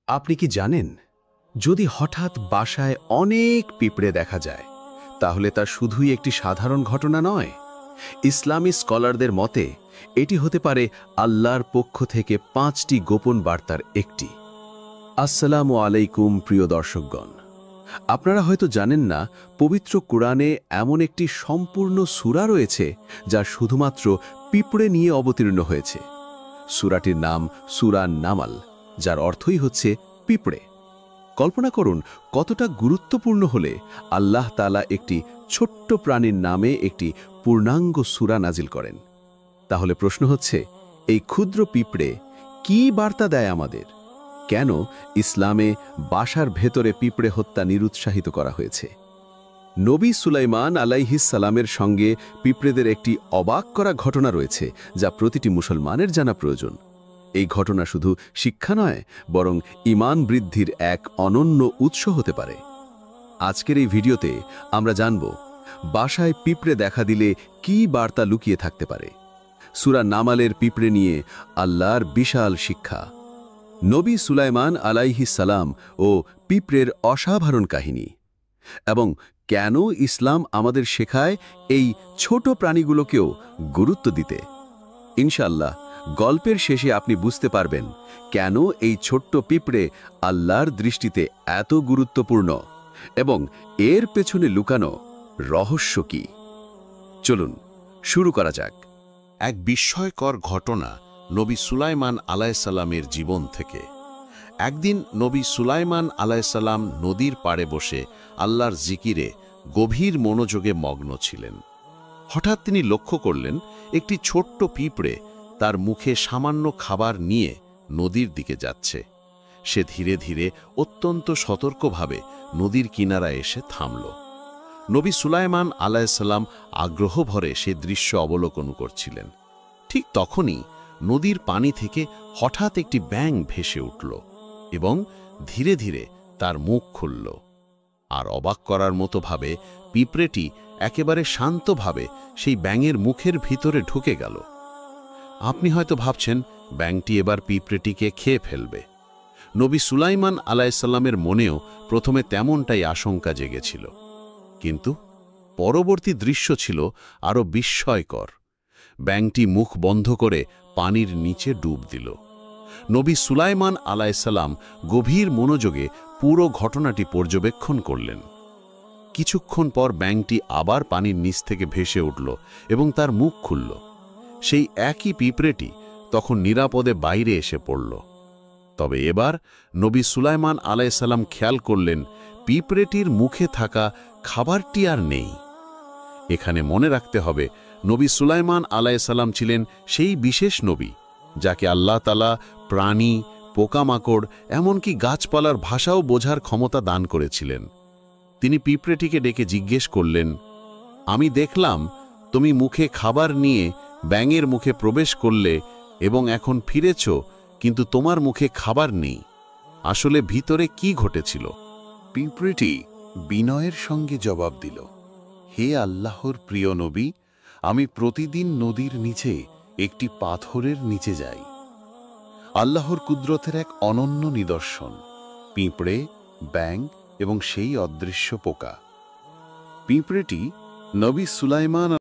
আপনি কি জানেন, যদি হঠাৎ বাসায় অনেক পিঁপড়ে দেখা যায়, তাহলে তা শুধুই একটি সাধারণ ঘটনা নয়। ইসলামী স্কলারদের মতে এটি হতে পারে আল্লাহর পক্ষ থেকে 5টি গোপন বার্তার একটি। আসসালামু আলাইকুম প্রিয় দর্শকগণ, আপনারা হয়তো জানেন না, পবিত্র কোরআনে এমন একটি সম্পূর্ণ সূরা রয়েছে যা শুধুমাত্র পিঁপড়ে নিয়ে অবতীর্ণ হয়েছে। সূরাটির নাম সূরা নামাল, যার অর্থই হচ্ছে পিঁপড়ে। কল্পনা করুন কতটা গুরুত্বপূর্ণ হলে আল্লাহ তাআলা একটি ছোট্ট প্রাণীর নামে একটি পূর্ণাঙ্গ সূরা নাজিল করেন। তাহলে প্রশ্ন হচ্ছে, এই ক্ষুদ্র পিঁপড়ে কী বার্তা দেয় আমাদের? কেন ইসলামে বাসার ভেতরে পিঁপড়ে হত্যা নিরুৎসাহিত করা হয়েছে? নবী সুলাইমান আলাইহিস সালামের সঙ্গে পিঁপড়েদের একটি অবাক করা ঘটনা রয়েছে, যা প্রতিটি মুসলমানের জানা প্রয়োজন। এই ঘটনা শুধু শিক্ষা নয়, বরং ঈমান বৃদ্ধির এক অনন্য উৎস হতে পারে। আজকের এই ভিডিওতে আমরা জানব, বাসায় পিঁপড়ে দেখা দিলে কী বার্তা লুকিয়ে থাকতে পারে। সূরা নামালের পিঁপড়ে নিয়ে আল্লাহর বিশাল শিক্ষা। নবী সুলাইমান আলাইহিস সালাম ও পিঁপড়ের অসাধারণ কাহিনী, এবং কেন ইসলাম আমাদের শেখায় এই ছোট প্রাণীগুলোকেও গুরুত্ব দিতে। ইনশাআল্লাহ গল্পের শেষে আপনি বুঝতে পারবেন কেন এই ছোট্ট পিঁপড়ে আল্লাহর দৃষ্টিতে এত গুরুত্বপূর্ণ এবং এর পেছনে লুকানো রহস্য কি। চলুন শুরু করা যাক। এক বিস্ময়কর ঘটনা নবী সুলাইমান আলাইসাল্লামের জীবন থেকে। একদিন নবী সুলাইমান আলাইসাল্লাম নদীর পাড়ে বসে আল্লাহর জিকিরে গভীর মনোযোগে মগ্ন ছিলেন। হঠাৎ তিনি লক্ষ্য করলেন, একটি ছোট্ট পিঁপড়ে তার মুখে সামান্য খাবার নিয়ে নদীর দিকে যাচ্ছে। সে ধীরে ধীরে অত্যন্ত সতর্কভাবে নদীর কিনারায় এসে থামল। নবী সুলাইমান আলাইসাল্লাম আগ্রহ ভরে সে দৃশ্য অবলোকন করছিলেন। ঠিক তখনই নদীর পানি থেকে হঠাৎ একটি ব্যাঙ ভেসে উঠল এবং ধীরে ধীরে তার মুখ খুলল। আর অবাক করার মতো ভাবে পিঁপড়েটি একেবারে শান্তভাবে সেই ব্যাঙের মুখের ভিতরে ঢুকে গেল। আপনি হয়তো ভাবছেন, ব্যাঙটি এবার পিঁপড়েটিকে খেয়ে ফেলবে। নবী সুলাইমান আলাইসাল্লামের মনেও প্রথমে তেমনটাই আশঙ্কা জেগেছিল, কিন্তু পরবর্তী দৃশ্য ছিল আরও বিস্ময়কর। ব্যাঙটি মুখ বন্ধ করে পানির নিচে ডুব দিল। নবী সুলাইমান আলাইসাল্লাম গভীর মনোযোগে পুরো ঘটনাটি পর্যবেক্ষণ করলেন। কিছুক্ষণ পর ব্যাঙটি আবার পানির নিচ থেকে ভেসে উঠল এবং তার মুখ খুলল। সেই একই পিঁপড়েটি তখন নিরাপদে বাইরে এসে পড়ল। তবে এবার নবী সুলাইমান আলাইসাল্লাম খেয়াল করলেন, পিঁপড়েটির মুখে থাকা খাবারটি আর নেই। এখানে মনে রাখতে হবে, নবী সুলাইমান আলাইসাল্লাম ছিলেন সেই বিশেষ নবী যাকে আল্লাহ তাআলা প্রাণী, পোকামাকড়, এমনকি গাছপালার ভাষাও বোঝার ক্ষমতা দান করেছিলেন। তিনি পিঁপড়েটিকে ডেকে জিজ্ঞেস করলেন, আমি দেখলাম তুমি মুখে খাবার নিয়ে ব্যাঙের মুখে প্রবেশ করলে এবং এখন ফিরেছ, কিন্তু তোমার মুখে খাবার নেই। আসলে ভিতরে কি ঘটেছিল? পিঁপড়েটি বিনয়ের সঙ্গে জবাব দিল, হে আল্লাহর প্রিয় নবী, আমি প্রতিদিন নদীর নিচে একটি পাথরের নিচে যাই। আল্লাহর কুদরতের এক অনন্য নিদর্শন, পিঁপড়ে, ব্যাঙ এবং সেই অদৃশ্য পোকা। পিঁপড়েটি নবী সুলাইমান